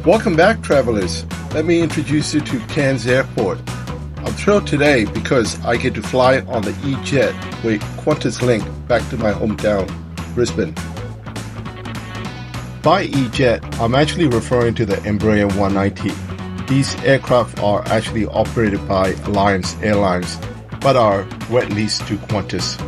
Welcome back, travelers. Let me introduce you to Cairns Airport. I'm thrilled today because I get to fly on the E-Jet with QantasLink back to my hometown, Brisbane. By E-Jet, I'm actually referring to the Embraer E190. These aircraft are actually operated by Alliance Airlines, but are wet leased to Qantas.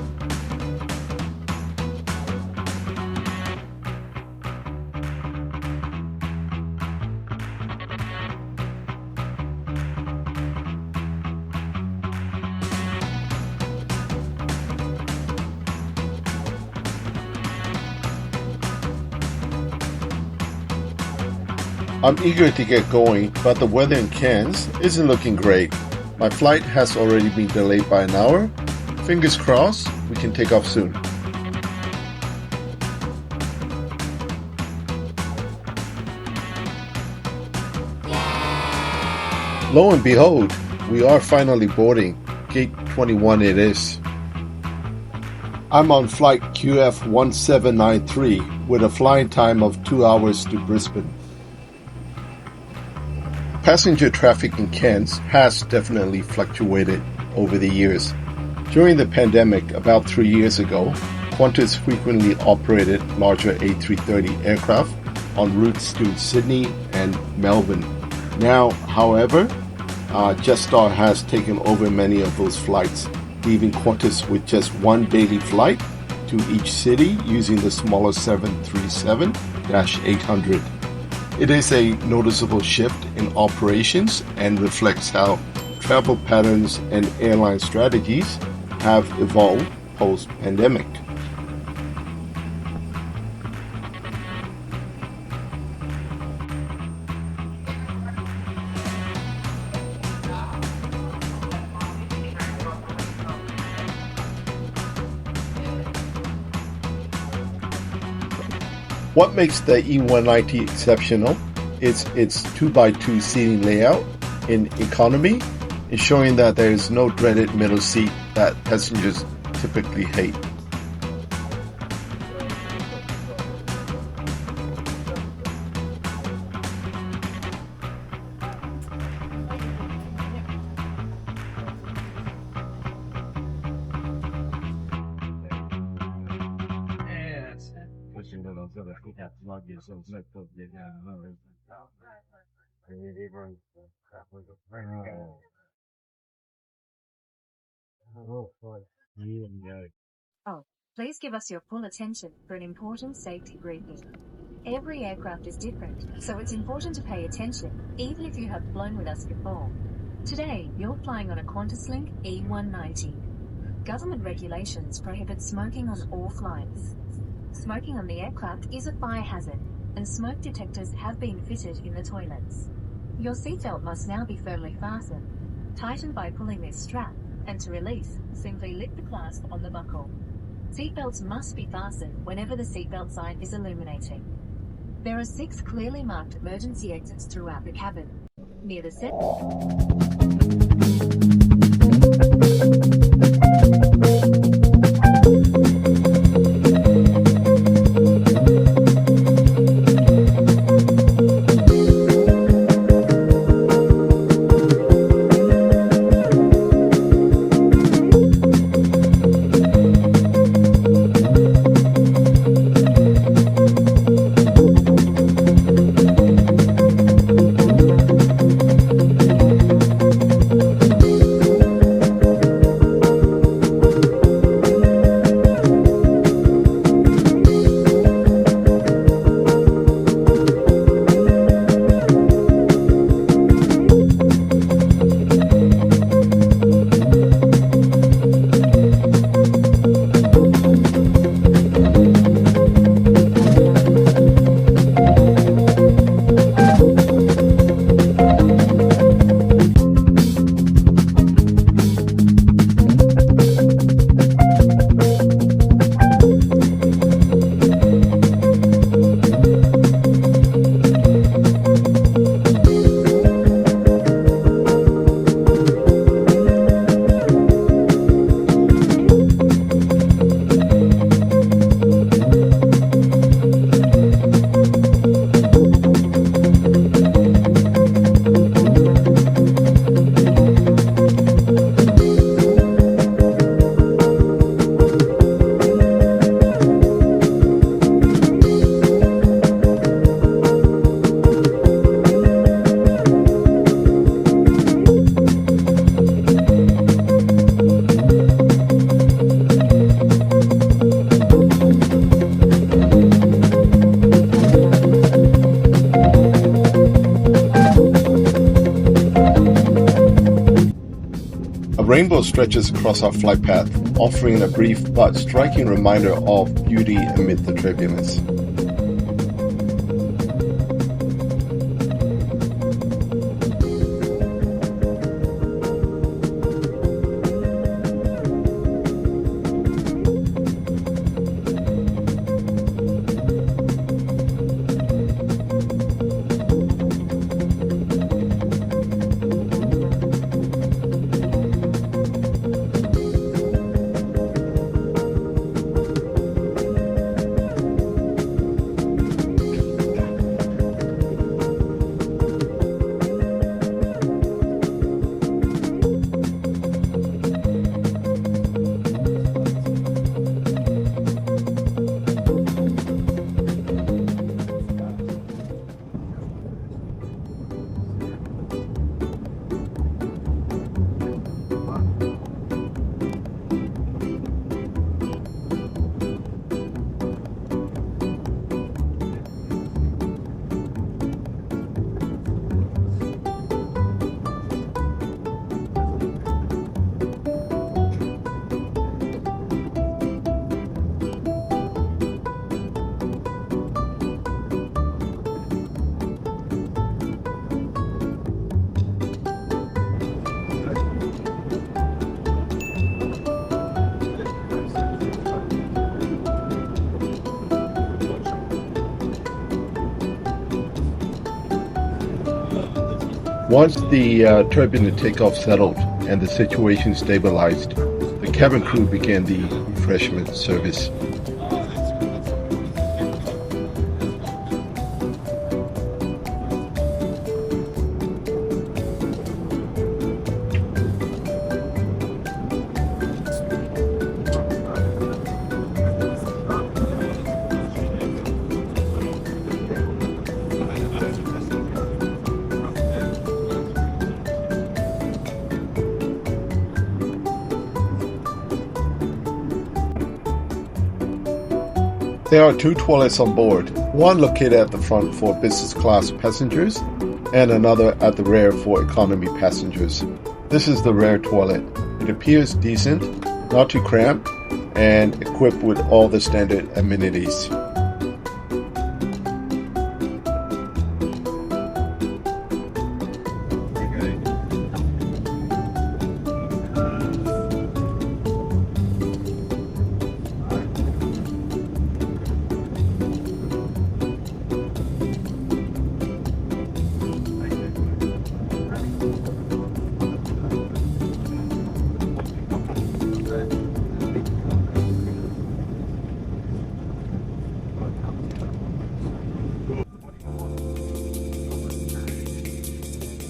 I'm eager to get going, but the weather in Cairns isn't looking great. My flight has already been delayed by an hour. Fingers crossed, we can take off soon. Lo and behold, we are finally boarding. Gate 21 it is. I'm on flight QF1793 with a flying time of 2 hours to Brisbane. Passenger traffic in Cairns has definitely fluctuated over the years. During the pandemic about 3 years ago, Qantas frequently operated larger A330 aircraft on routes to Sydney and Melbourne. Now, however, Jetstar has taken over many of those flights, leaving Qantas with just one daily flight to each city using the smaller 737-800. It is a noticeable shift in operations and reflects how travel patterns and airline strategies have evolved post-pandemic. What makes the E190 exceptional is its 2x2 seating layout in economy, ensuring that there is no dreaded middle seat that passengers typically hate. Please give us your full attention for an important safety briefing. Every aircraft is different, so it's important to pay attention, even if you have flown with us before. Today, you're flying on a QantasLink E190. Government regulations prohibit smoking on all flights. Smoking on the aircraft is a fire hazard, and smoke detectors have been fitted in the toilets. Your seatbelt must now be firmly fastened. Tighten by pulling this strap, and to release, simply lift the clasp on the buckle. Seatbelts must be fastened whenever the seatbelt sign is illuminating. There are 6 clearly marked emergency exits throughout the cabin. Near the set. rainbow stretches across our flight path, offering a brief but striking reminder of beauty amid the turbulence. Once the turbulent takeoff settled and the situation stabilized, the cabin crew began the refreshment service. There are two toilets on board, one located at the front for business class passengers and another at the rear for economy passengers. This is the rear toilet. It appears decent, not too cramped, and equipped with all the standard amenities.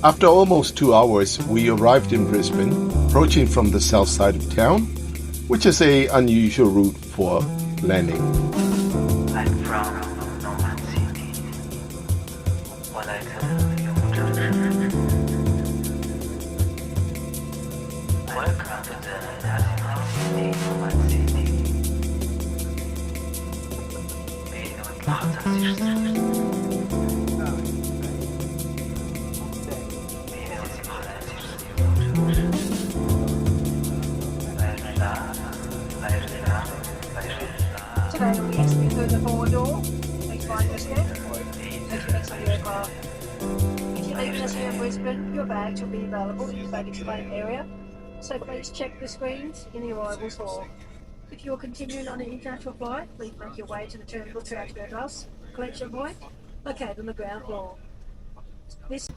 After almost 2 hours, we arrived in Brisbane, approaching from the south side of town, which is an unusual route for landing. I'm from Norman City. 我来自永州市。Welcome to the National City, Norman City. Today we exit through the forward door. Please mind your step. As you exit the aircraft. If you're leaving us here in Brisbane, your bags will be available in the baggage claim area. So please check the screens in the arrivals hall. If you're continuing on an international flight, please make your way to the terminal transfer bus collection point located on the ground floor. This